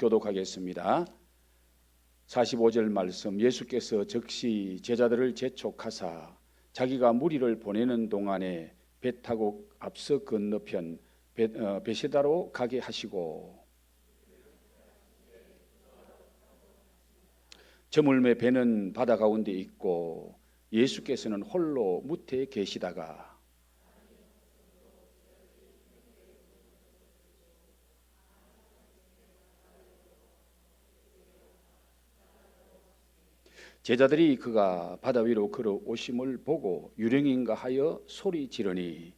교독하겠습니다. 45절 말씀, 예수께서 즉시 제자들을 재촉하사 자기가 무리를 보내는 동안에 배 타고 앞서 건너편 베세다로 가게 하시고, 저물매 배는 바다 가운데 있고 예수께서는 홀로 무태에 계시다가 제자들이 그가 바다 위로 걸어오심을 보고 유령인가 하여 소리 지르니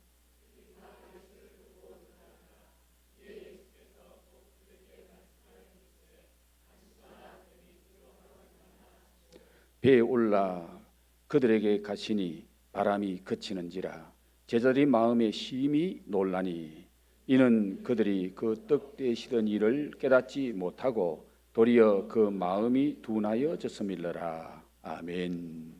배에 올라 그들에게 가시니 바람이 그치는지라. 제자들이 마음에 심히 놀라니 이는 그들이 그 떡 떼시던 일을 깨닫지 못하고 도리어 그 마음이 둔하여졌음일러라. 아멘.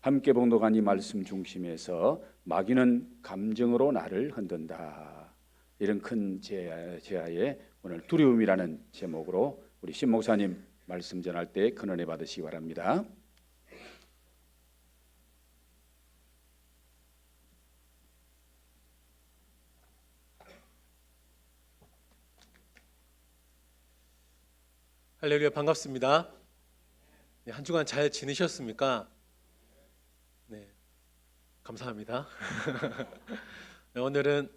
함께 봉독한 이 말씀 중심에서 마귀는 감정으로 나를 흔든다, 이런 큰 제야의 오늘 두려움이라는 제목으로 우리 신 목사님 말씀 전할 때 큰 은혜 받으시기 바랍니다. 할렐루야, 반갑습니다. 네, 한 주간 잘 지내셨습니까? 네, 감사합니다. 네, 오늘은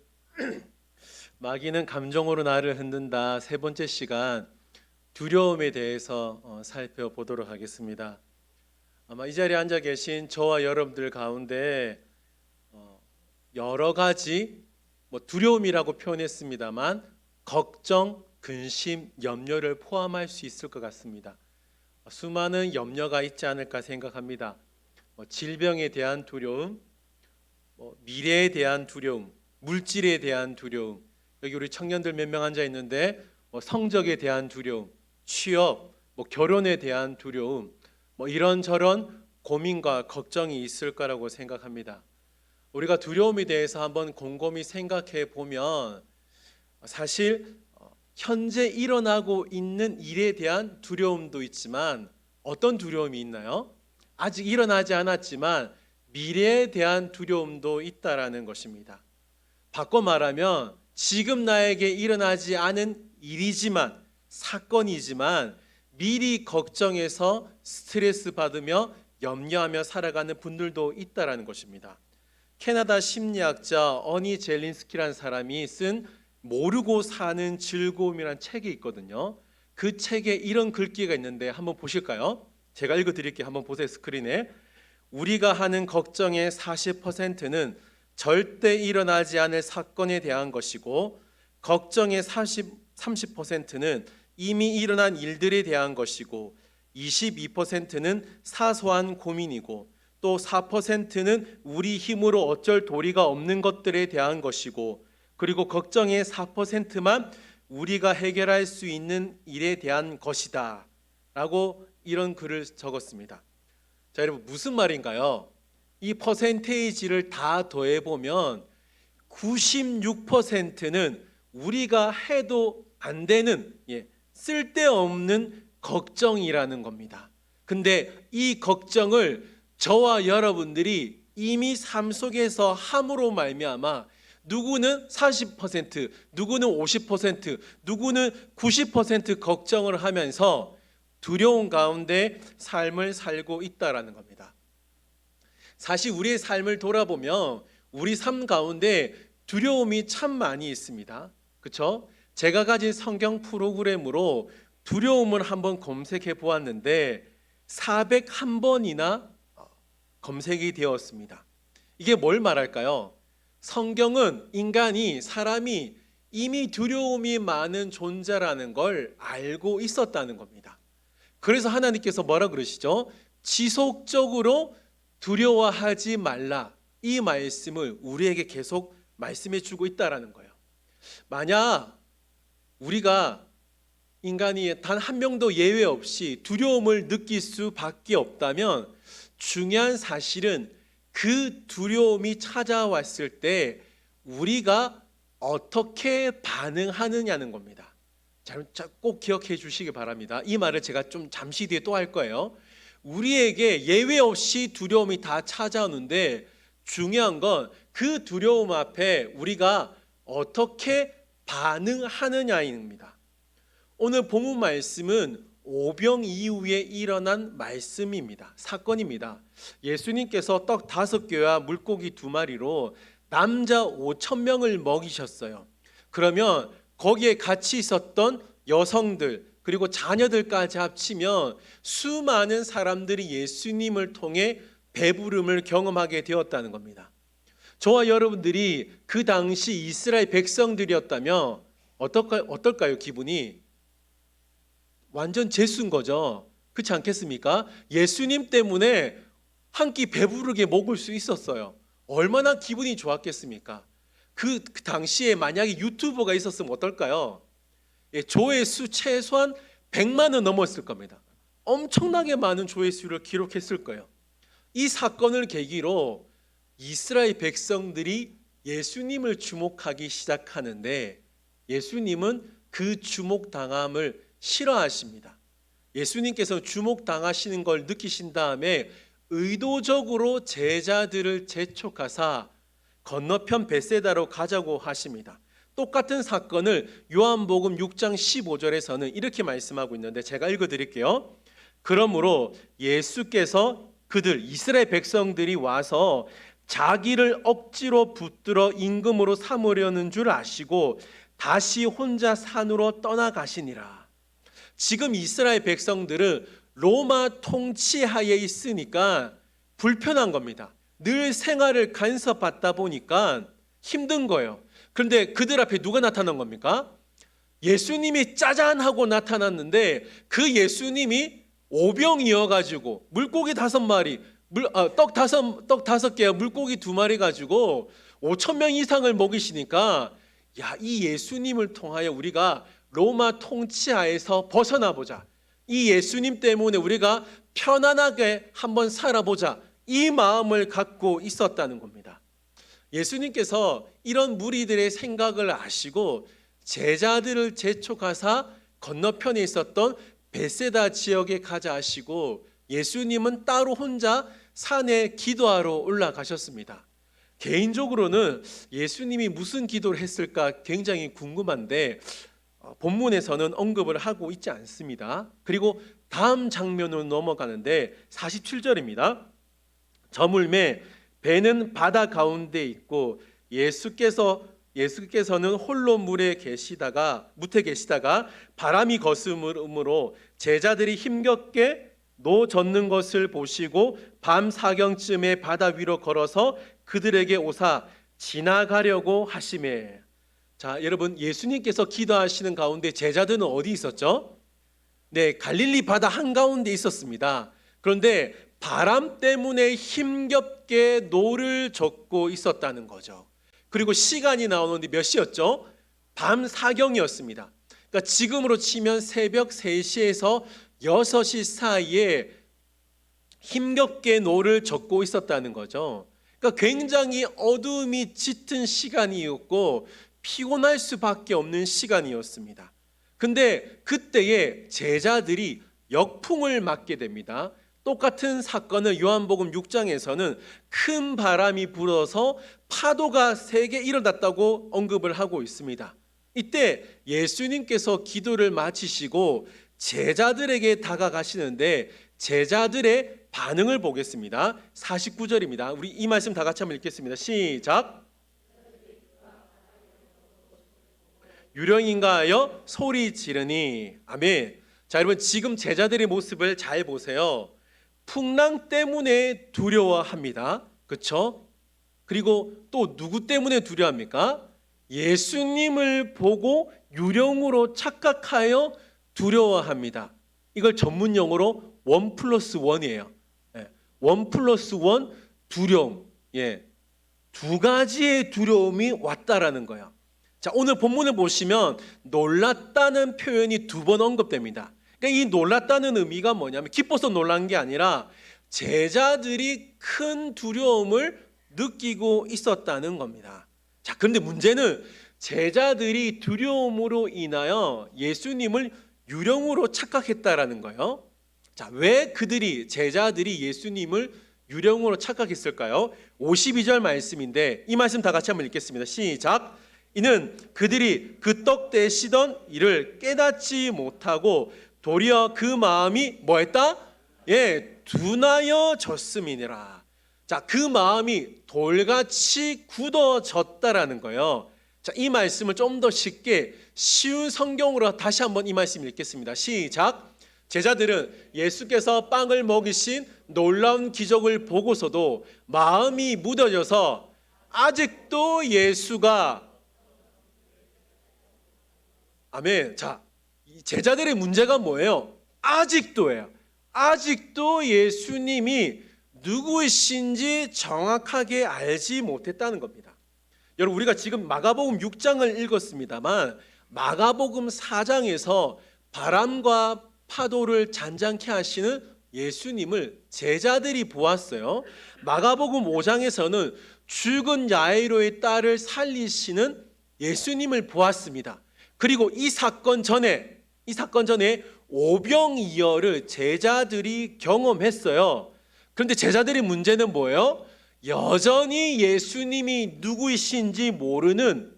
마귀는 감정으로 나를 흔든다 세 번째 시간, 두려움에 대해서 살펴보도록 하겠습니다. 아마 이 자리에 앉아 계신 저와 여러분들 가운데 여러 가지 두려움이라고 표현했습니다만 걱정, 근심, 염려를 포함할 수 있을 것 같습니다. 수많은 염려가 있지 않을까 생각합니다. 질병에 대한 두려움, 미래에 대한 두려움, 물질에 대한 두려움, 여기 우리 청년들 몇 명 앉아 있는데 성적에 대한 두려움, 취업, 결혼에 대한 두려움, 이런저런 고민과 걱정이 있을 거라고 생각합니다. 우리가 두려움에 대해서 한번 곰곰이 생각해 보면 사실 현재 일어나고 있는 일에 대한 두려움도 있지만, 어떤 두려움이 있나요? 아직 일어나지 않았지만 미래에 대한 두려움도 있다라는 것입니다. 바꿔 말하면 지금 나에게 일어나지 않은 일이지만, 사건이지만 미리 걱정해서 스트레스 받으며 염려하며 살아가는 분들도 있다라는 것입니다. 캐나다 심리학자 어니 젤린스키라는 사람이 쓴 모르고 사는 즐거움이라는 책이 있거든요. 그 책에 이런 글귀가 있는데 한번 보실까요? 제가 읽어드릴게요. 한번 보세요, 스크린에. 우리가 하는 걱정의 40%는 절대 일어나지 않을 사건에 대한 것이고, 걱정의 30%는 이미 일어난 일들에 대한 것이고, 22%는 사소한 고민이고, 또 4%는 우리 힘으로 어쩔 도리가 없는 것들에 대한 것이고, 그리고 걱정의 4%만 우리가 해결할 수 있는 일에 대한 것이다 라고 이런 글을 적었습니다. 자, 여러분, 무슨 말인가요? 이 퍼센테이지를 다 더해보면 96%는 우리가 해도 안 되는 쓸데없는 걱정이라는 겁니다. 근데 이 걱정을 저와 여러분들이 이미 삶 속에서 함으로 말미암아 누구는 40%, 누구는 50%, 누구는 90% 걱정을 하면서 두려움 가운데 삶을 살고 있다라는 겁니다. 사실 우리의 삶을 돌아보면 우리 삶 가운데 두려움이 참 많이 있습니다. 그렇죠? 제가 가진 성경 프로그램으로 두려움을 한번 검색해 보았는데 401번이나 검색이 되었습니다. 이게 뭘 말할까요? 성경은 사람이 이미 두려움이 많은 존재라는 걸 알고 있었다는 겁니다. 그래서 하나님께서 뭐라 그러시죠? 지속적으로 두려워하지 말라, 이 말씀을 우리에게 계속 말씀해 주고 있다라는 거예요. 만약 우리가 인간이 단 한 명도 예외 없이 두려움을 느낄 수밖에 없다면 중요한 사실은 그 두려움이 찾아왔을 때 우리가 어떻게 반응하느냐는 겁니다. 꼭 기억해 주시기 바랍니다. 이 말을 제가 좀 잠시 뒤에 또 할 거예요. 우리에게 예외 없이 두려움이 다 찾아오는데 중요한 건 그 두려움 앞에 우리가 어떻게 반응하느냐입니다. 오늘 본문 말씀은 오병 이후에 일어난 말씀입니다. 사건입니다. 예수님께서 떡 5개와 물고기 2마리로 남자 5,000명을 먹이셨어요. 그러면 거기에 같이 있었던 여성들 그리고 자녀들까지 합치면 수많은 사람들이 예수님을 통해 배부름을 경험하게 되었다는 겁니다. 저와 여러분들이 그 당시 이스라엘 백성들이었다면 어떨까요? 기분이 완전 재수인 거죠. 그렇지 않겠습니까? 예수님 때문에 한 끼 배부르게 먹을 수 있었어요. 얼마나 기분이 좋았겠습니까? 그 당시에 만약에 유튜버가 있었으면 어떨까요? 조회수 최소한 100만은 넘었을 겁니다. 엄청나게 많은 조회수를 기록했을 거예요. 이 사건을 계기로 이스라엘 백성들이 예수님을 주목하기 시작하는데 예수님은 그 주목당함을 싫어하십니다. 예수님께서 주목당하시는 걸 느끼신 다음에 의도적으로 제자들을 재촉하사 건너편 벳세다로 가자고 하십니다. 똑같은 사건을 요한복음 6장 15절에서는 이렇게 말씀하고 있는데 제가 읽어드릴게요. 그러므로 예수께서 그들 이스라엘 백성들이 와서 자기를 억지로 붙들어 임금으로 삼으려는 줄 아시고 다시 혼자 산으로 떠나가시니라. 지금 이스라엘 백성들은 로마 통치하에 있으니까 불편한 겁니다. 늘 생활을 간섭받다 보니까 힘든 거예요. 그런데 그들 앞에 누가 나타난 겁니까? 예수님이 짜잔 하고 나타났는데 그 예수님이 오병이어가지고 물고기 5마리 떡 5개와 물고기 2마리 가지고 5,000명 이상을 먹이시니까 이 예수님을 통하여 우리가 로마 통치하에서 벗어나 보자. 이 예수님 때문에 우리가 편안하게 한번 살아보자. 이 마음을 갖고 있었다는 겁니다. 예수님께서 이런 무리들의 생각을 아시고 제자들을 재촉하사 건너편에 있었던 벳세다 지역에 가자 하시고 예수님은 따로 혼자 산에 기도하러 올라가셨습니다. 개인적으로는 예수님이 무슨 기도를 했을까 굉장히 궁금한데 본문에서는 언급을 하고 있지 않습니다. 그리고 다음 장면으로 넘어가는데 47절입니다. 저물매 배는 바다 가운데 있고 예수께서는 홀로 무태 계시다가 바람이 거스름으로 제자들이 힘겹게 노 젓는 것을 보시고 밤 사경쯤에 바다 위로 걸어서 그들에게 오사 지나가려고 하시매. 자, 여러분 예수님께서 기도하시는 가운데 제자들은 어디 있었죠? 네, 갈릴리 바다 한가운데 있었습니다. 그런데 바람 때문에 힘겹게 노를 젓고 있었다는 거죠. 그리고 시간이 나오는데 몇 시였죠? 밤 사경이었습니다. 그러니까 지금으로 치면 새벽 3시에서 6시 사이에 힘겹게 노를 젓고 있었다는 거죠. 그러니까 굉장히 어두움이 짙은 시간이었고 피곤할 수밖에 없는 시간이었습니다. 근데 그때에 제자들이 역풍을 맞게 됩니다. 똑같은 사건을 요한복음 6장에서는 큰 바람이 불어서 파도가 세게 일어났다고 언급을 하고 있습니다. 이때 예수님께서 기도를 마치시고 제자들에게 다가가시는데 제자들의 반응을 보겠습니다. 49절입니다. 우리 이 말씀 다 같이 한번 읽겠습니다. 시작. 유령인가 하여 소리 지르니. 아멘. 자, 여러분 지금 제자들의 모습을 잘 보세요. 풍랑 때문에 두려워합니다. 그렇죠? 그리고 또 누구 때문에 두려워합니까? 예수님을 보고 유령으로 착각하여 두려워합니다. 이걸 전문 용어로 1+1이에요. 1+1 두려움. 두 가지의 두려움이 왔다라는 거예요. 자, 오늘 본문을 보시면 놀랐다는 표현이 2번 언급됩니다. 그러니까 이 놀랐다는 의미가 뭐냐면 기뻐서 놀란 게 아니라 제자들이 큰 두려움을 느끼고 있었다는 겁니다. 자, 그런데 문제는 제자들이 두려움으로 인하여 예수님을 유령으로 착각했다라는 거예요. 자, 왜 제자들이 예수님을 유령으로 착각했을까요? 52절 말씀인데 이 말씀 다 같이 한번 읽겠습니다. 시작. 이는 그들이 그 떡 대시던 일을 깨닫지 못하고 도리어 그 마음이 뭐했다? 둔하여졌음이니라. 자, 그 마음이 돌같이 굳어졌다라는 거예요. 자, 이 말씀을 좀 더 쉬운 성경으로 다시 한번 이 말씀 읽겠습니다. 시작. 제자들은 예수께서 빵을 먹이신 놀라운 기적을 보고서도 마음이 무뎌져서 아직도 예수가 아멘. 자, 제자들의 문제가 뭐예요? 아직도예요. 아직도 예수님이 누구이신지 정확하게 알지 못했다는 겁니다. 여러분, 우리가 지금 마가복음 6장을 읽었습니다만 마가복음 4장에서 바람과 파도를 잔잔케 하시는 예수님을 제자들이 보았어요. 마가복음 5장에서는 죽은 야이로의 딸을 살리시는 예수님을 보았습니다. 그리고 이 사건 전에 오병이어를 제자들이 경험했어요. 그런데 제자들의 문제는 뭐예요? 여전히 예수님이 누구이신지 모르는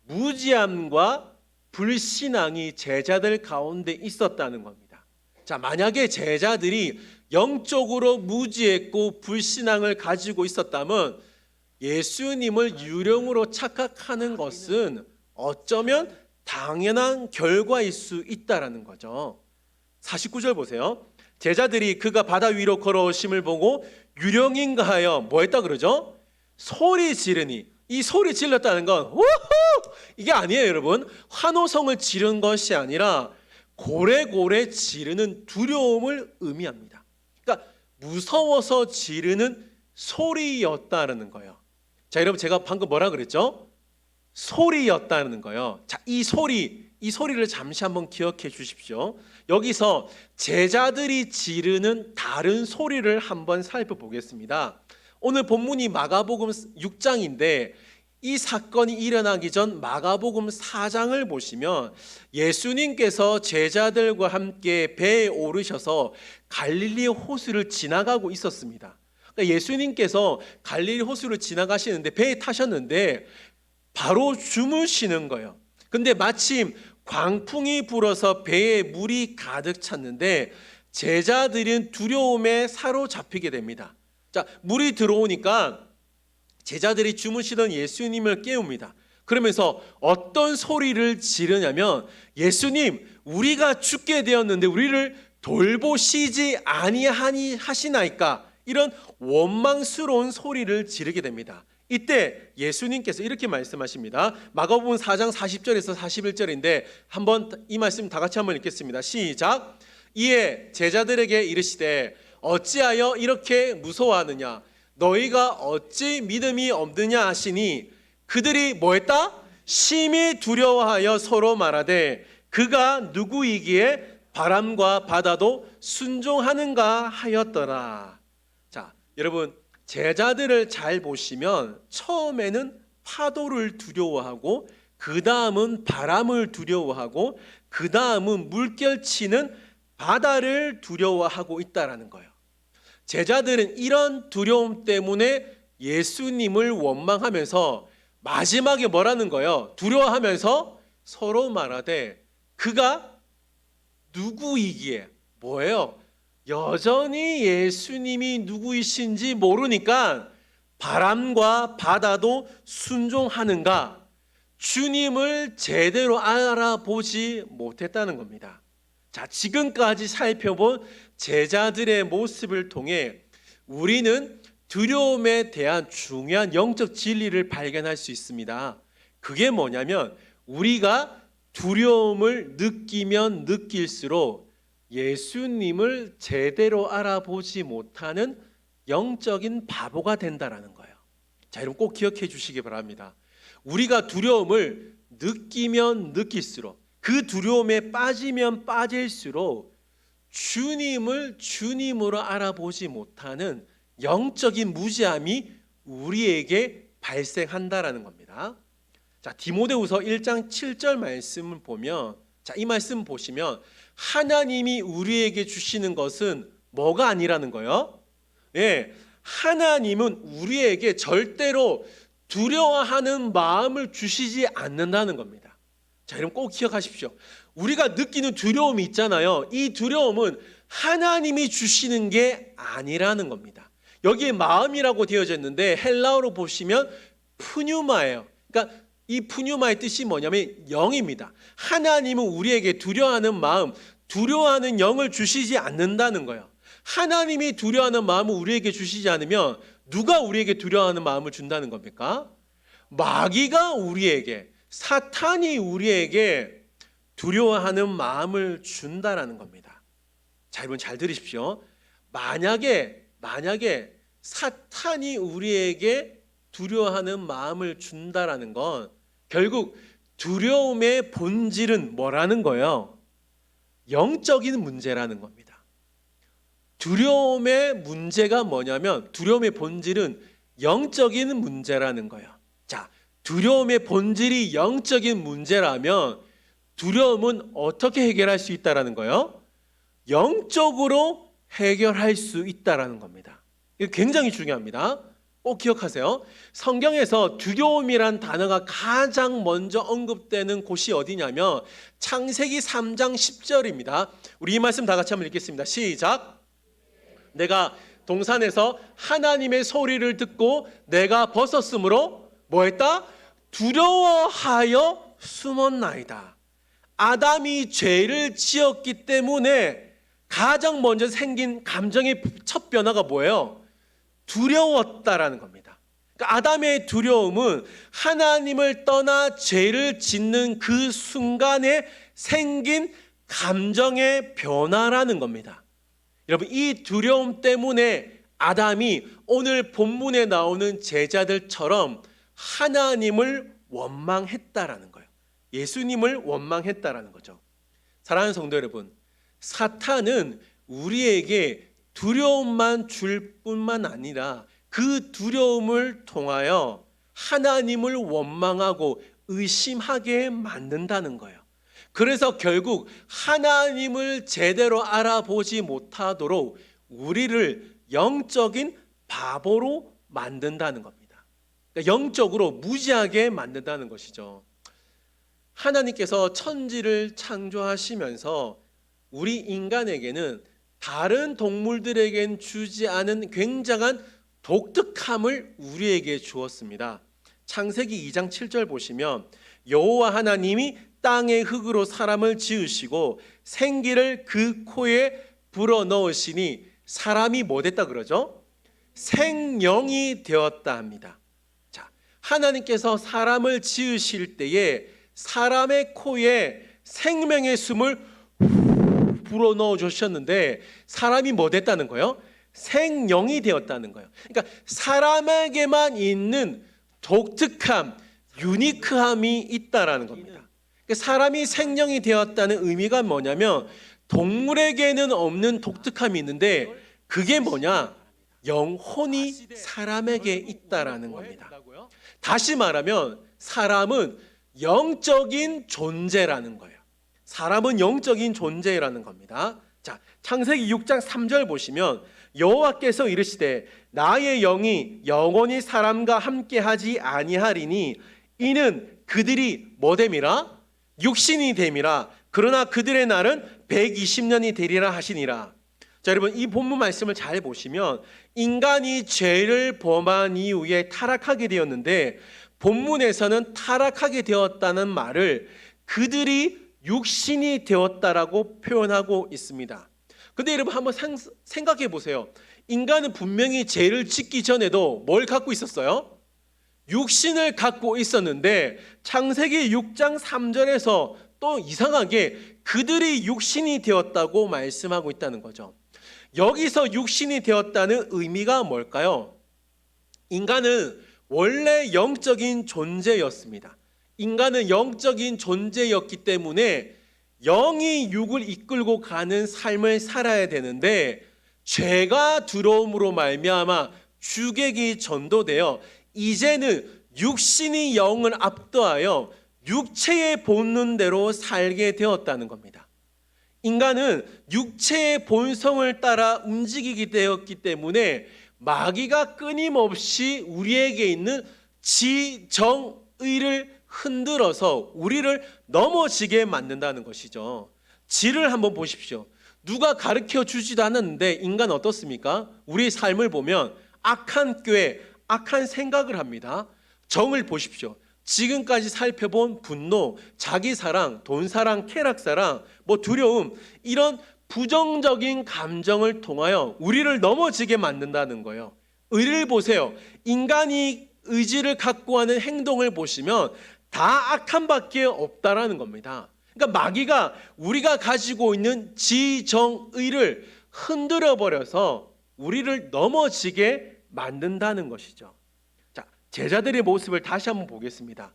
무지함과 불신앙이 제자들 가운데 있었다는 겁니다. 자, 만약에 제자들이 영적으로 무지했고 불신앙을 가지고 있었다면 예수님을 유령으로 착각하는 것은 어쩌면 당연한 결과일 수 있다라는 거죠. 49절 보세요. 제자들이 그가 바다 위로 걸어오심을 보고 유령인가 하여 뭐 했다 그러죠? 소리 지르니. 이 소리 질렀다는 건 우후! 이게 아니에요, 여러분. 환호성을 지른 것이 아니라 고래고래 지르는 두려움을 의미합니다. 그러니까 무서워서 지르는 소리였다는 거예요. 자, 여러분, 제가 방금 뭐라 그랬죠? 소리였다는 거예요. 자, 이 소리를 잠시 한번 기억해 주십시오. 여기서 제자들이 지르는 다른 소리를 한번 살펴보겠습니다. 오늘 본문이 마가복음 6장인데 이 사건이 일어나기 전 마가복음 4장을 보시면 예수님께서 제자들과 함께 배에 오르셔서 갈릴리 호수를 지나가고 있었습니다. 그러니까 예수님께서 갈릴리 호수를 지나가시는데 배에 타셨는데 바로 주무시는 거예요. 근데 마침 광풍이 불어서 배에 물이 가득 찼는데 제자들은 두려움에 사로잡히게 됩니다. 자, 물이 들어오니까 제자들이 주무시던 예수님을 깨웁니다. 그러면서 어떤 소리를 지르냐면 예수님, 우리가 죽게 되었는데 우리를 돌보시지 아니하니 하시나이까, 이런 원망스러운 소리를 지르게 됩니다. 이때 예수님께서 이렇게 말씀하십니다. 마가복음 4장 40절에서 41절인데 한번 이 말씀 다 같이 한번 읽겠습니다. 시작. 이에 제자들에게 이르시되 어찌하여 이렇게 무서워하느냐, 너희가 어찌 믿음이 없느냐 하시니 그들이 뭐했다? 심히 두려워하여 서로 말하되 그가 누구이기에 바람과 바다도 순종하는가 하였더라. 자, 여러분, 제자들을 잘 보시면 처음에는 파도를 두려워하고 그 다음은 바람을 두려워하고 그 다음은 물결치는 바다를 두려워하고 있다라는 거예요. 제자들은 이런 두려움 때문에 예수님을 원망하면서 마지막에 뭐라는 거예요? 두려워하면서 서로 말하되 그가 누구이기에, 뭐예요? 여전히 예수님이 누구이신지 모르니까 바람과 바다도 순종하는가, 주님을 제대로 알아보지 못했다는 겁니다. 자, 지금까지 살펴본 제자들의 모습을 통해 우리는 두려움에 대한 중요한 영적 진리를 발견할 수 있습니다. 그게 뭐냐면 우리가 두려움을 느끼면 느낄수록 예수님을 제대로 알아보지 못하는 영적인 바보가 된다라는 거예요. 자, 여러분 꼭 기억해 주시기 바랍니다. 우리가 두려움을 느끼면 느낄수록, 그 두려움에 빠지면 빠질수록 주님을 주님으로 알아보지 못하는 영적인 무지함이 우리에게 발생한다라는 겁니다. 자, 디모데후서 1장 7절 말씀을 보면, 자, 이 말씀 보시면 하나님이 우리에게 주시는 것은 뭐가 아니라는 거예요? 예, 하나님은 우리에게 절대로 두려워하는 마음을 주시지 않는다는 겁니다. 자, 여러분 꼭 기억하십시오. 우리가 느끼는 두려움이 있잖아요. 이 두려움은 하나님이 주시는 게 아니라는 겁니다. 여기에 마음이라고 되어져 있는데 헬라어로 보시면 푸뉴마예요. 그러니까 이 푸뉴마의 뜻이 뭐냐면 영입니다. 하나님은 우리에게 두려워하는 마음, 두려워하는 영을 주시지 않는다는 거예요. 하나님이 두려워하는 마음을 우리에게 주시지 않으면 누가 우리에게 두려워하는 마음을 준다는 겁니까? 마귀가 우리에게, 사탄이 우리에게 두려워하는 마음을 준다라는 겁니다. 자, 여러분 잘 들으십시오. 만약에 사탄이 우리에게 두려워하는 마음을 준다라는 건 결국 두려움의 본질은 뭐라는 거예요? 영적인 문제라는 겁니다. 두려움의 문제가 뭐냐면 두려움의 본질은 영적인 문제라는 거예요. 자, 두려움의 본질이 영적인 문제라면 두려움은 어떻게 해결할 수 있다라는 거예요? 영적으로 해결할 수 있다라는 겁니다. 이거 굉장히 중요합니다. 꼭 기억하세요. 성경에서 두려움이란 단어가 가장 먼저 언급되는 곳이 어디냐면 창세기 3장 10절입니다. 우리 이 말씀 다 같이 한번 읽겠습니다. 시작. 내가 동산에서 하나님의 소리를 듣고 내가 벗었으므로 뭐 했다? 두려워하여 숨었나이다. 아담이 죄를 지었기 때문에 가장 먼저 생긴 감정의 첫 변화가 뭐예요? 두려웠다라는 겁니다. 그러니까 아담의 두려움은 하나님을 떠나 죄를 짓는 그 순간에 생긴 감정의 변화라는 겁니다. 여러분, 이 두려움 때문에 아담이 오늘 본문에 나오는 제자들처럼 하나님을 원망했다라는 거예요. 예수님을 원망했다라는 거죠. 사랑하는 성도 여러분, 사탄은 우리에게 두려움만 줄 뿐만 아니라 그 두려움을 통하여 하나님을 원망하고 의심하게 만든다는 거예요. 그래서 결국 하나님을 제대로 알아보지 못하도록 우리를 영적인 바보로 만든다는 겁니다. 그러니까 영적으로 무지하게 만든다는 것이죠. 하나님께서 천지를 창조하시면서 우리 인간에게는 다른 동물들에겐 주지 않은 굉장한 독특함을 우리에게 주었습니다. 창세기 2장 7절 보시면 여호와 하나님이 땅의 흙으로 사람을 지으시고 생기를 그 코에 불어넣으시니 사람이 뭐 됐다 그러죠? 생명이 되었다 합니다. 자, 하나님께서 사람을 지으실 때에 사람의 코에 생명의 숨을 불어넣어 주셨는데 사람이 뭐 됐다는 거예요? 생명이 되었다는 거예요. 그러니까 사람에게만 있는 독특함, 유니크함이 있다라는 겁니다. 그러니까 사람이 생명이 되었다는 의미가 뭐냐면 동물에게는 없는 독특함이 있는데 그게 뭐냐? 영혼이 사람에게 있다라는 겁니다. 다시 말하면 사람은 영적인 존재라는 거예요. 사람은 영적인 존재라는 겁니다. 자, 창세기 6장 3절 보시면 여호와께서 이르시되 나의 영이 영원히 사람과 함께하지 아니하리니 이는 그들이 뭐 됨이라? 육신이 됨이라. 그러나 그들의 날은 120년이 되리라 하시니라. 자, 여러분 이 본문 말씀을 잘 보시면 인간이 죄를 범한 이후에 타락하게 되었는데 본문에서는 타락하게 되었다는 말을 그들이 육신이 되었다라고 표현하고 있습니다. 근데 여러분 한번 생각해 보세요. 인간은 분명히 죄를 짓기 전에도 뭘 갖고 있었어요? 육신을 갖고 있었는데 창세기 6장 3절에서 또 이상하게 그들이 육신이 되었다고 말씀하고 있다는 거죠. 여기서 육신이 되었다는 의미가 뭘까요? 인간은 원래 영적인 존재였습니다. 인간은 영적인 존재였기 때문에 영이 육을 이끌고 가는 삶을 살아야 되는데 죄가 들어옴으로 말미암아 주객이 전도되어 이제는 육신이 영을 압도하여 육체의 본능대로 살게 되었다는 겁니다. 인간은 육체의 본성을 따라 움직이게 되었기 때문에 마귀가 끊임없이 우리에게 있는 지정의를 흔들어서 우리를 넘어지게 만든다는 것이죠. 지를 한번 보십시오. 누가 가르쳐 주지도 않았는데 인간 어떻습니까? 우리의 삶을 보면 악한 꾀, 악한 생각을 합니다. 정을 보십시오. 지금까지 살펴본 분노, 자기사랑, 돈사랑, 쾌락사랑, 두려움, 이런 부정적인 감정을 통하여 우리를 넘어지게 만든다는 거예요. 의를 보세요. 인간이 의지를 갖고 하는 행동을 보시면 다 악한 밖에 없다라는 겁니다. 그러니까 마귀가 우리가 가지고 있는 지정의를 흔들어 버려서 우리를 넘어지게 만든다는 것이죠. 자, 제자들의 모습을 다시 한번 보겠습니다.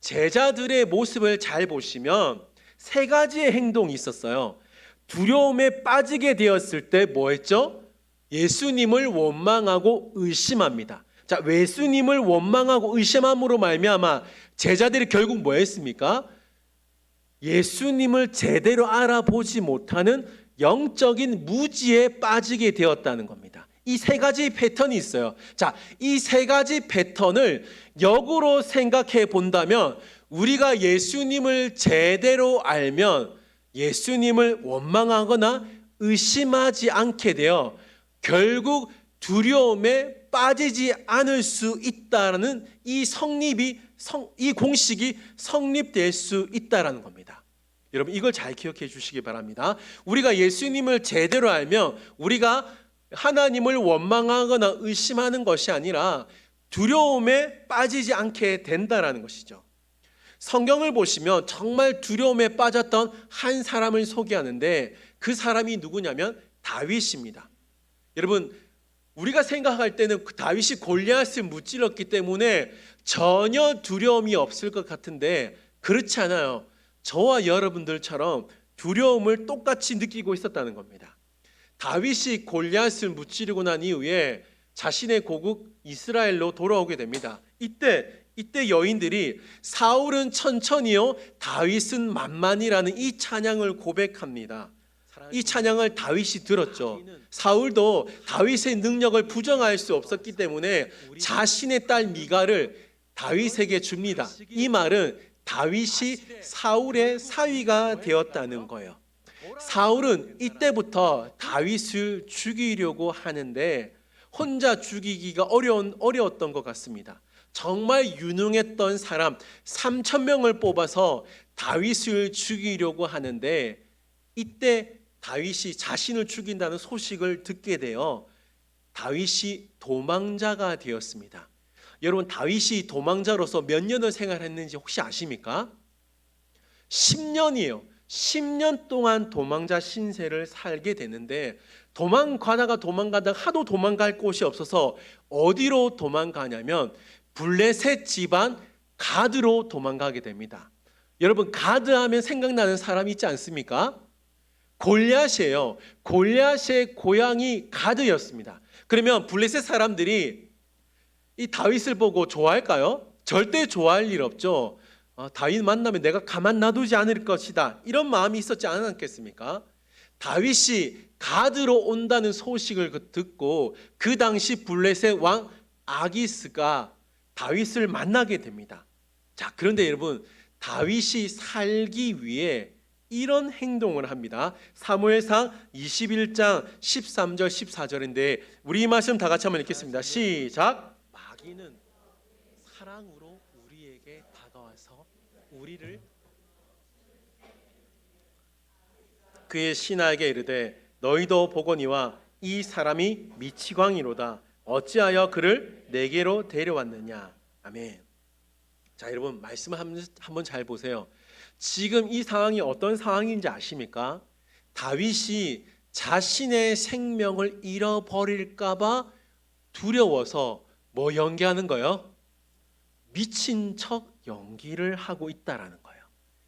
제자들의 모습을 잘 보시면 세 가지의 행동이 있었어요. 두려움에 빠지게 되었을 때 뭐 했죠? 예수님을 원망하고 의심합니다. 자, 예수님을 원망하고 의심함으로 말미암아 제자들이 결국 뭐 했습니까? 예수님을 제대로 알아보지 못하는 영적인 무지에 빠지게 되었다는 겁니다. 이 세 가지 패턴이 있어요. 자, 이 세 가지 패턴을 역으로 생각해 본다면 우리가 예수님을 제대로 알면 예수님을 원망하거나 의심하지 않게 되어 결국 두려움에 빠지지 않을 수 있다는 이 공식이 성립될 수 있다는 겁니다. 여러분, 이걸 잘 기억해 주시기 바랍니다. 우리가 예수님을 제대로 알면 우리가 하나님을 원망하거나 의심하는 것이 아니라 두려움에 빠지지 않게 된다는 것이죠. 성경을 보시면 정말 두려움에 빠졌던 한 사람을 소개하는데 그 사람이 누구냐면 다윗입니다. 여러분, 우리가 생각할 때는 그 다윗이 골리앗을 무찔렀기 때문에 전혀 두려움이 없을 것 같은데 그렇지 않아요. 저와 여러분들처럼 두려움을 똑같이 느끼고 있었다는 겁니다. 다윗이 골리앗을 무찌르고 난 이후에 자신의 고국 이스라엘로 돌아오게 됩니다. 이때 여인들이 사울은 천천히요, 다윗은 만만이라는 이 찬양을 고백합니다. 이 찬양을 다윗이 들었죠. 사울도 다윗의 능력을 부정할 수 없었기 때문에 자신의 딸 미갈을 다윗에게 줍니다. 이 말은 다윗이 사울의 사위가 되었다는 거예요. 사울은 이때부터 다윗을 죽이려고 하는데 혼자 죽이기가 어려웠던 것 같습니다. 정말 유능했던 사람 3,000명을 뽑아서 다윗을 죽이려고 하는데 이때 다윗이 자신을 죽인다는 소식을 듣게 되어 다윗이 도망자가 되었습니다. 여러분, 다윗이 도망자로서 몇 년을 생활했는지 혹시 아십니까? 10년이에요. 10년 동안 도망자 신세를 살게 되는데 도망가다가 하도 도망갈 곳이 없어서 어디로 도망가냐면 블레셋 집안 가드로 도망가게 됩니다. 여러분, 가드 하면 생각나는 사람이 있지 않습니까? 골리앗이에요. 골리앗의 고향이 가드였습니다. 그러면 블레셋 사람들이 이 다윗을 보고 좋아할까요? 절대 좋아할 일 없죠. 다윗 만나면 내가 가만 놔두지 않을 것이다, 이런 마음이 있었지 않았겠습니까? 다윗이 가드로 온다는 소식을 듣고 그 당시 블레셋 왕 아기스가 다윗을 만나게 됩니다. 자, 그런데 여러분, 다윗이 살기 위해 이런 행동을 합니다. 사무엘상 21장 13절 14절인데 우리 이 말씀 다 같이 한번 읽겠습니다. 시작. 마귀는 사랑으로 우리에게 다가와서 우리를 그의 신하에게 이르되 너희도 보거니와 이 사람이 미치광이로다. 어찌하여 그를 내게로 데려왔느냐. 아멘. 자, 여러분, 말씀을 한번 잘 보세요. 지금 이 상황이 어떤 상황인지 아십니까? 다윗이 자신의 생명을 잃어버릴까 봐 두려워서 뭐 연기하는 거예요? 미친 척 연기를 하고 있다라는 거예요.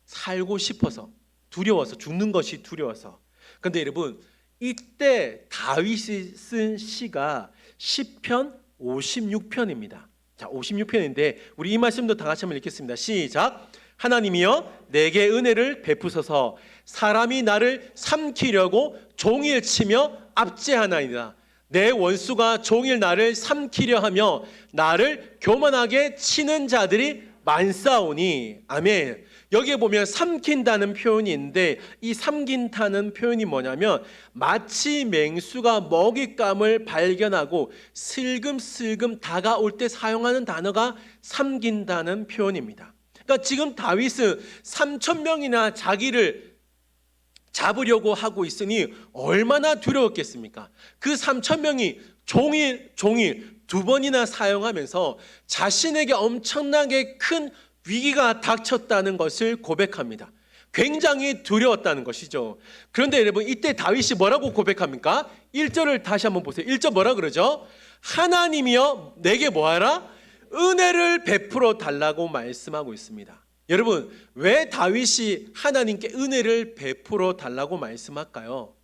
살고 싶어서, 두려워서, 죽는 것이 두려워서. 그런데 여러분, 이때 다윗이 쓴 시가 시편 56편입니다. 자, 56편인데 우리 이 말씀도 다 같이 한번 읽겠습니다. 시작. 하나님이여 내게 은혜를 베푸소서. 사람이 나를 삼키려고 종일 치며 압제하나이다. 내 원수가 종일 나를 삼키려 하며 나를 교만하게 치는 자들이 많사오니. 아멘. 여기에 보면 삼킨다는 표현이 있는데 이 삼킨다는 표현이 뭐냐면 마치 맹수가 먹잇감을 발견하고 슬금슬금 다가올 때 사용하는 단어가 삼킨다는 표현입니다. 그러니까 지금 다윗은 3,000명이나 자기를 잡으려고 하고 있으니 얼마나 두려웠겠습니까? 그 3,000명이 종일 두 번이나 사용하면서 자신에게 엄청나게 큰 위기가 닥쳤다는 것을 고백합니다. 굉장히 두려웠다는 것이죠. 그런데 여러분 이때 다윗이 뭐라고 고백합니까? 1절을 다시 한번 보세요. 1절 뭐라 그러죠? 하나님이여 내게 뭐하라? 은혜를 베풀어 달라고 말씀하고 있습니다. 여러분 왜 다윗이 하나님께 은혜를 베풀어 달라고 말씀할까요?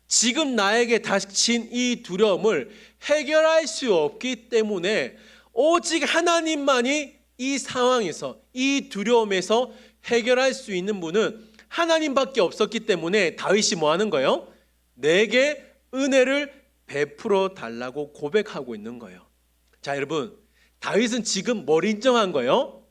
지금 나에게 닥친 이 두려움을 해결할 수 없기 때문에 오직 하나님만이 이 상황에서 이 두려움에서 해결할 수 있는 분은 하나님밖에 없었기 때문에 다윗이 뭐 하는 거예요? 내게 은혜를 베풀어 달라고 고백하고 있는 거예요. 자 여러분 다윗은 지금 뭘 인정한 거예요?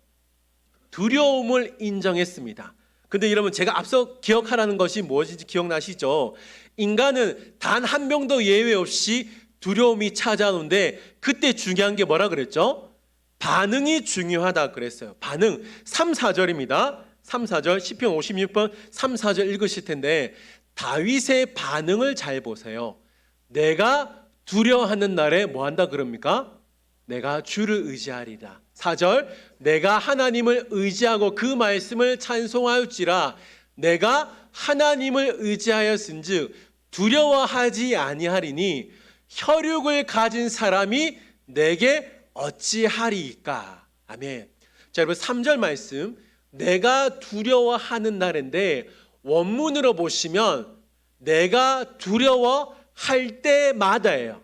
두려움을 인정했습니다. 근데 여러분 제가 앞서 기억하라는 것이 무엇인지 기억나시죠? 인간은 단 한 명도 예외 없이 두려움이 찾아오는데 그때 중요한 게 뭐라 그랬죠? 반응이 중요하다 그랬어요. 반응 3, 4절입니다. 3, 4절 시편 56번 3, 4절 읽으실 텐데 다윗의 반응을 잘 보세요. 내가 두려워하는 날에 뭐 한다 그럽니까? 내가 주를 의지하리라. 4절 내가 하나님을 의지하고 그 말씀을 찬송하였지라. 내가 하나님을 의지하였은즉 두려워하지 아니하리니 혈육을 가진 사람이 내게 어찌하리까. 아멘. 자 여러분 3절 말씀 내가 두려워하는 날인데 원문으로 보시면 내가 두려워할 때마다예요.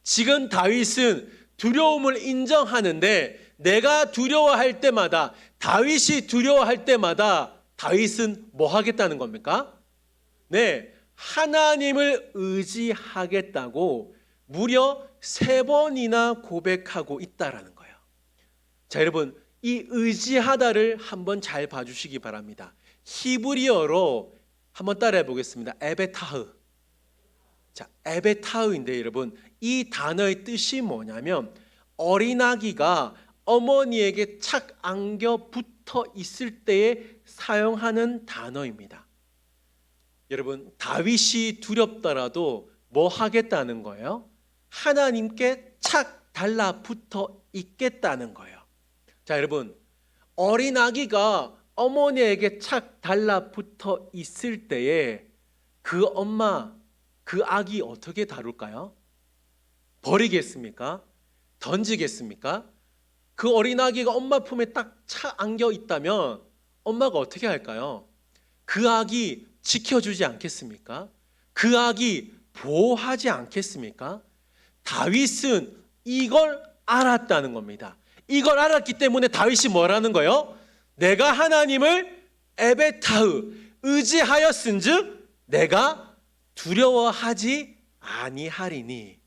지금 다윗은 두려움을 인정하는데 내가 두려워할 때마다 다윗이 두려워할 때마다 다윗은 뭐 하겠다는 겁니까? 네, 하나님을 의지하겠다고 무려 3번이나 고백하고 있다라는 거예요. 자 여러분 이 의지하다를 한번 잘 봐주시기 바랍니다. 히브리어로 한번 따라해 보겠습니다. 에베타흐. 자 에베타흐인데 여러분 이 단어의 뜻이 뭐냐면 어린아기가 어머니에게 착 안겨 붙어 있을 때에 사용하는 단어입니다. 여러분 다윗이 두렵더라도 뭐 하겠다는 거예요? 하나님께 착 달라붙어 있겠다는 거예요. 자 여러분 어린아기가 어머니에게 착 달라붙어 있을 때에 그 엄마 그 아기 어떻게 다룰까요? 버리겠습니까? 던지겠습니까? 그 어린아기가 엄마 품에 딱 착 안겨 있다면 엄마가 어떻게 할까요? 그 아기 지켜주지 않겠습니까? 그 아기 보호하지 않겠습니까? 다윗은 이걸 알았다는 겁니다. 이걸 알았기 때문에 다윗이 뭐라는 거예요? 내가 하나님을 에베타흐 의지하였은즉 내가 두려워하지 아니하리니.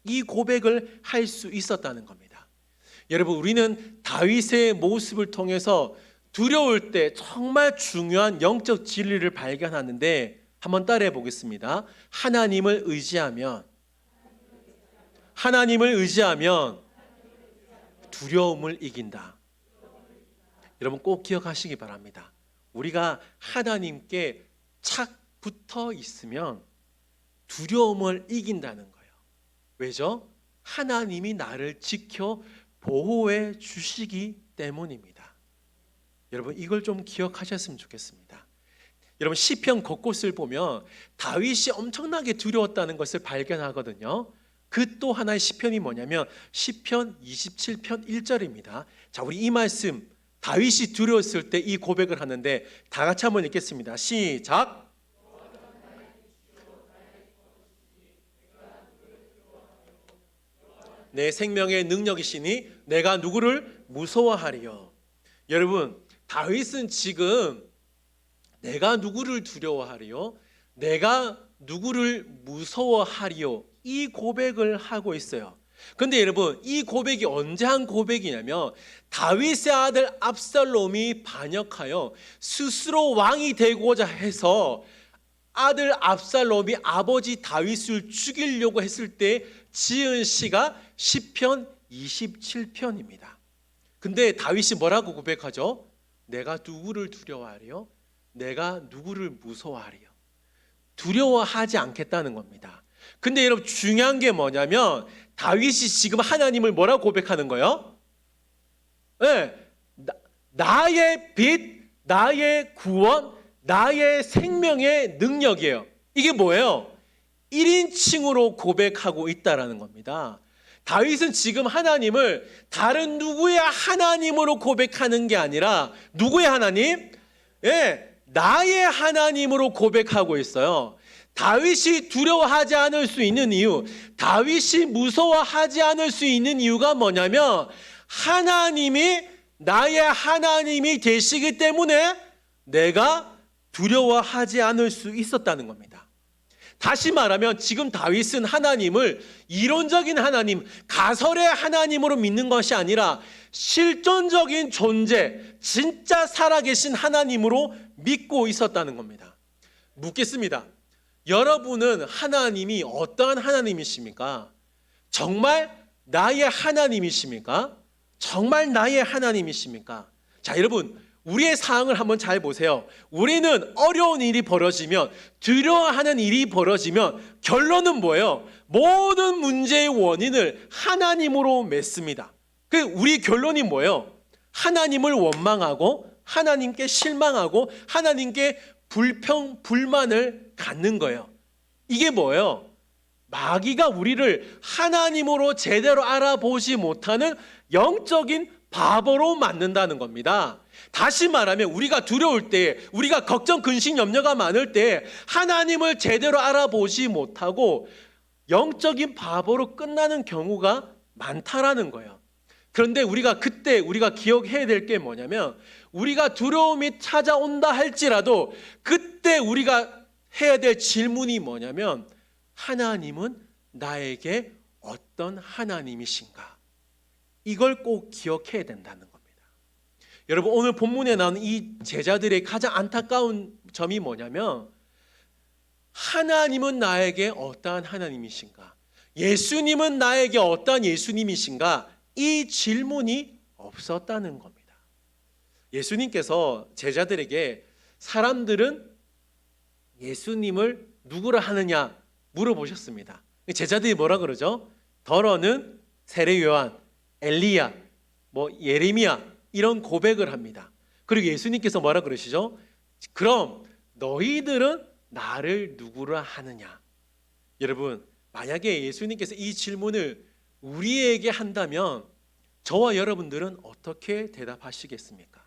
이 고백을 할 수 있었다는 겁니다. 여러분 우리는 다윗의 모습을 통해서 두려울 때 정말 중요한 영적 진리를 발견하는데 한번 따라해 보겠습니다. 하나님을 의지하면 두려움을 이긴다. 여러분 꼭 기억하시기 바랍니다. 우리가 하나님께 착 붙어 있으면 두려움을 이긴다는 거예요. 왜죠? 하나님이 나를 지켜 보호해 주시기 때문입니다. 여러분 이걸 좀 기억하셨으면 좋겠습니다. 여러분 시편 곳곳을 보면 다윗이 엄청나게 두려웠다는 것을 발견하거든요. 그 또 하나의 시편이 뭐냐면 시편 27편 1절입니다. 자, 우리 이 말씀 다윗이 두려웠을 때 이 고백을 하는데 다 같이 한번 읽겠습니다. 시작. 내 생명의 능력이시니 내가 누구를 무서워하리요. 여러분, 다윗은 지금 내가 누구를 두려워하리요? 내가 누구를 무서워하리요? 이 고백을 하고 있어요. 근데 여러분, 이 고백이 언제 한 고백이냐면 다윗의 아들 압살롬이 반역하여 스스로 왕이 되고자 해서 아들 압살롬이 아버지 다윗을 죽이려고 했을 때 지은 시가 시편 27편입니다. 근데 다윗이 뭐라고 고백하죠? 내가 누구를 두려워하리요? 내가 누구를 무서워하리요? 두려워하지 않겠다는 겁니다. 근데 여러분, 중요한 게 뭐냐면 다윗이 지금 하나님을 뭐라고 고백하는 거예요? 네, 나의 빛, 나의 구원, 나의 생명의 능력이에요. 이게 뭐예요? 1인칭으로 고백하고 있다라는 겁니다. 다윗은 지금 하나님을 다른 누구의 하나님으로 고백하는 게 아니라 누구의 하나님? 나의 하나님으로 고백하고 있어요. 다윗이 두려워하지 않을 수 있는 이유, 다윗이 무서워하지 않을 수 있는 이유가 뭐냐면 하나님이 나의 하나님이 되시기 때문에 내가 두려워하지 않을 수 있었다는 겁니다. 다시 말하면 지금 다윗은 하나님을 이론적인 하나님, 가설의 하나님으로 믿는 것이 아니라 실존적인 존재, 진짜 살아계신 하나님으로 믿고 있었다는 겁니다. 묻겠습니다. 여러분은 하나님이 어떠한 하나님이십니까? 정말 나의 하나님이십니까? 정말 나의 하나님이십니까? 자, 여러분, 우리의 상황을 한번 잘 보세요. 우리는 어려운 일이 벌어지면, 두려워하는 일이 벌어지면 결론은 뭐예요? 모든 문제의 원인을 하나님으로 맺습니다. 우리 결론이 뭐예요? 하나님을 원망하고 하나님께 실망하고 하나님께 불만을 갖는 거예요. 이게 뭐예요? 마귀가 우리를 하나님으로 제대로 알아보지 못하는 영적인 바보로 만든다는 겁니다. 다시 말하면 우리가 두려울 때, 우리가 걱정, 근심, 염려가 많을 때 하나님을 제대로 알아보지 못하고 영적인 바보로 끝나는 경우가 많다라는 거예요. 그런데 그때 우리가 기억해야 될 게 뭐냐면 우리가 두려움이 찾아온다 할지라도 그때 우리가 해야 될 질문이 뭐냐면 하나님은 나에게 어떤 하나님이신가? 이걸 꼭 기억해야 된다는 겁니다. 여러분, 오늘 본문에 나오는 이 제자들의 가장 안타까운 점이 뭐냐면 하나님은 나에게 어떠한 하나님이신가? 예수님은 나에게 어떠한 예수님이신가? 이 질문이 없었다는 겁니다. 예수님께서 제자들에게 사람들은 예수님을 누구라 하느냐 물어보셨습니다. 제자들이 뭐라 그러죠? 더러는 세례 요한, 엘리야, 예레미야 이런 고백을 합니다. 그리고 예수님께서 뭐라 그러시죠? 그럼 너희들은 나를 누구라 하느냐? 여러분, 만약에 예수님께서 이 질문을 우리에게 한다면 저와 여러분들은 어떻게 대답하시겠습니까?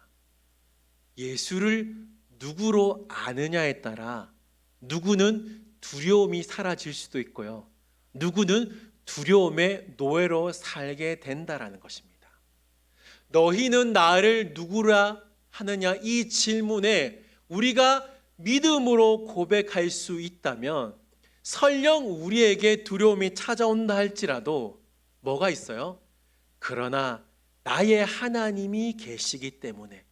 예수를 누구로 아느냐에 따라 누구는 두려움이 사라질 수도 있고요. 누구는 두려움의 노예로 살게 된다라는 것입니다. 너희는 나를 누구라 하느냐 이 질문에 우리가 믿음으로 고백할 수 있다면 설령 우리에게 두려움이 찾아온다 할지라도 뭐가 있어요? 그러나 나의 하나님이 계시기 때문에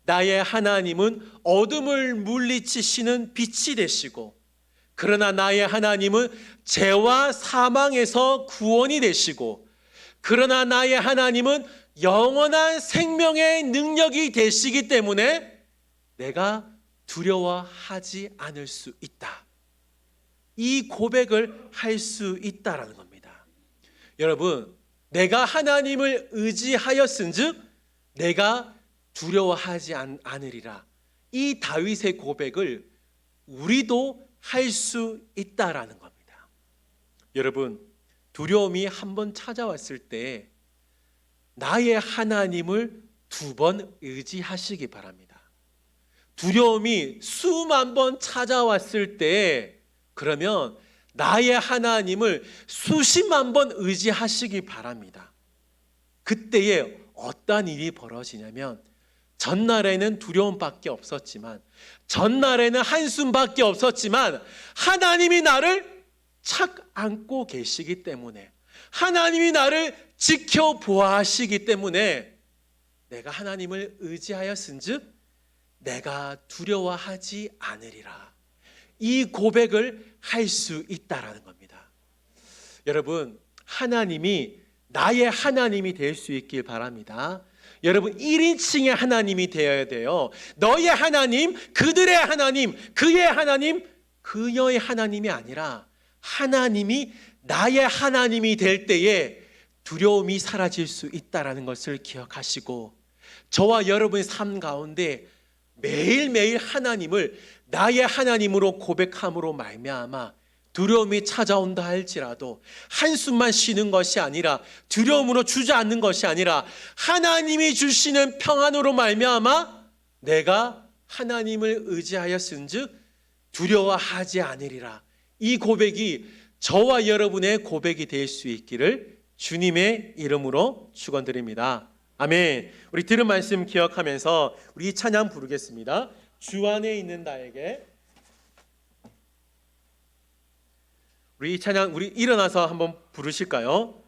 나의 하나님은 어둠을 물리치시는 빛이 되시고 그러나 나의 하나님은 죄와 사망에서 구원이 되시고 그러나 나의 하나님은 영원한 생명의 능력이 되시기 때문에 내가 두려워하지 않을 수 있다. 이 고백을 할 수 있다라는 겁니다. 여러분, 내가 하나님을 의지하였은즉 내가 두려워하지 않으리라. 이 다윗의 고백을 우리도 할 수 있다라는 겁니다. 여러분, 두려움이 한번 찾아왔을 때 나의 하나님을 2번 의지하시기 바랍니다. 두려움이 수만 번 찾아왔을 때 그러면 나의 하나님을 수십만 번 의지하시기 바랍니다. 그때에 어떠한 일이 벌어지냐면, 전날에는 두려움밖에 없었지만, 전날에는 한숨밖에 없었지만, 하나님이 나를 착 안고 계시기 때문에, 하나님이 나를 지켜보아하시기 때문에 내가 하나님을 의지하였은즉 내가 두려워하지 않으리라. 이 고백을 할 수 있다라는 겁니다. 여러분, 하나님이 나의 하나님이 될 수 있길 바랍니다. 여러분, 1인칭의 하나님이 되어야 돼요. 너의 하나님, 그들의 하나님, 그의 하나님, 그녀의 하나님이 아니라 하나님이 나의 하나님이 될 때에 두려움이 사라질 수 있다는 것을 기억하시고, 저와 여러분의 삶 가운데 매일매일 하나님을 나의 하나님으로 고백함으로 말미암아 두려움이 찾아온다 할지라도 한숨만 쉬는 것이 아니라, 두려움으로 주저앉는 것이 아니라 하나님이 주시는 평안으로 말미암아 내가 하나님을 의지하였은즉 두려워하지 않으리라. 이 고백이 저와 여러분의 고백이 될 수 있기를 주님의 이름으로 축원드립니다. 아멘. 우리 들은 말씀 기억하면서 우리 이 찬양 부르겠습니다. 주 안에 있는 나에게. 우리 이 찬양, 우리 일어나서 한번 부르실까요?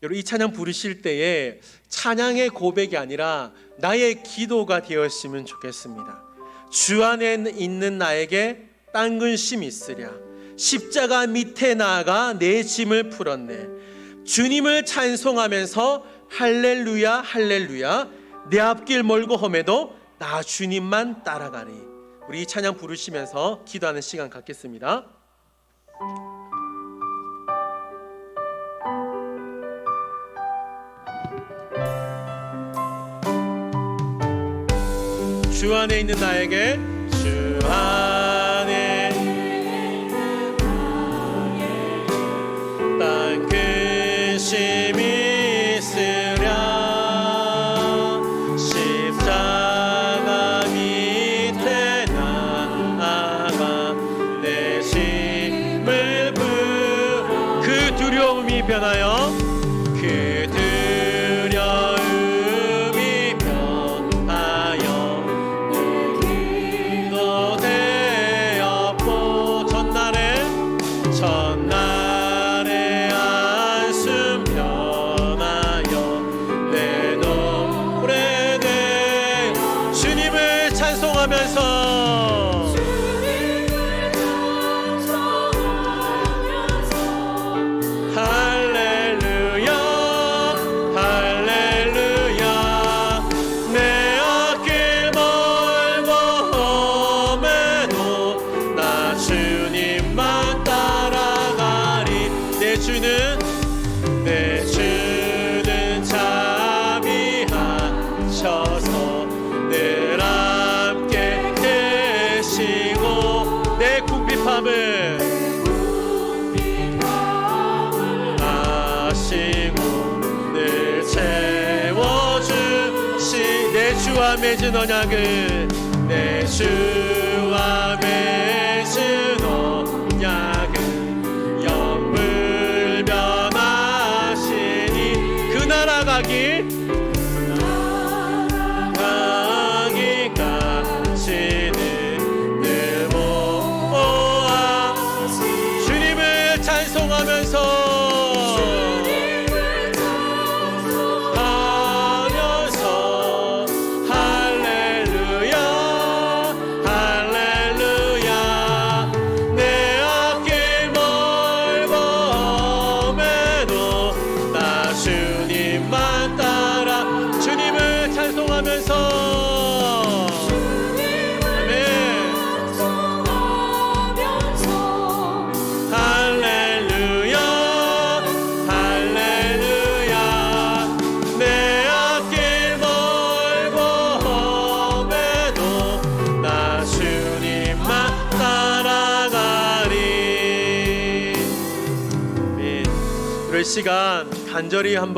여러분, 이 찬양 부르실 때에 찬양의 고백이 아니라 나의 기도가 되었으면 좋겠습니다. 주 안에 있는 나에게 딴 근심 있으랴. 십자가 밑에 나아가 내 짐을 풀었네. 주님을 찬송하면서 할렐루야 할렐루야, 내 앞길 멀고 험해도 나 주님만 따라가리. 우리 이 찬양 부르시면서 기도하는 시간 갖겠습니다. 주 안에 있는 나에게, 주 안에 딴 근심이 있으랴. 십자가 밑에 나아가 내 짐을 그 두려움이 변하여, 그 두려움이 변하여 너 되었고, 전날에 한숨 변하여 내 노래 내 주님을 찬송하면서, 할렐루야 할렐루야, 내 앞길 멀고 험해도 나 주님만 따라가리. 내 주는 자비하셔서 늘 함께 계시고, 내 궁핍함을 아시고 늘 채워주시. 내 주와 맺은 언약을, 내 주와 맺은 언약을 영불 변하시니, 그 나라 가기까지는 늘 모아 주님을 찬송하면서 할렐루야 할렐루야, 내 앞길 멀고 험해도 나 주님만 따라. 주님을 찬송하면서 시간 간절히 한번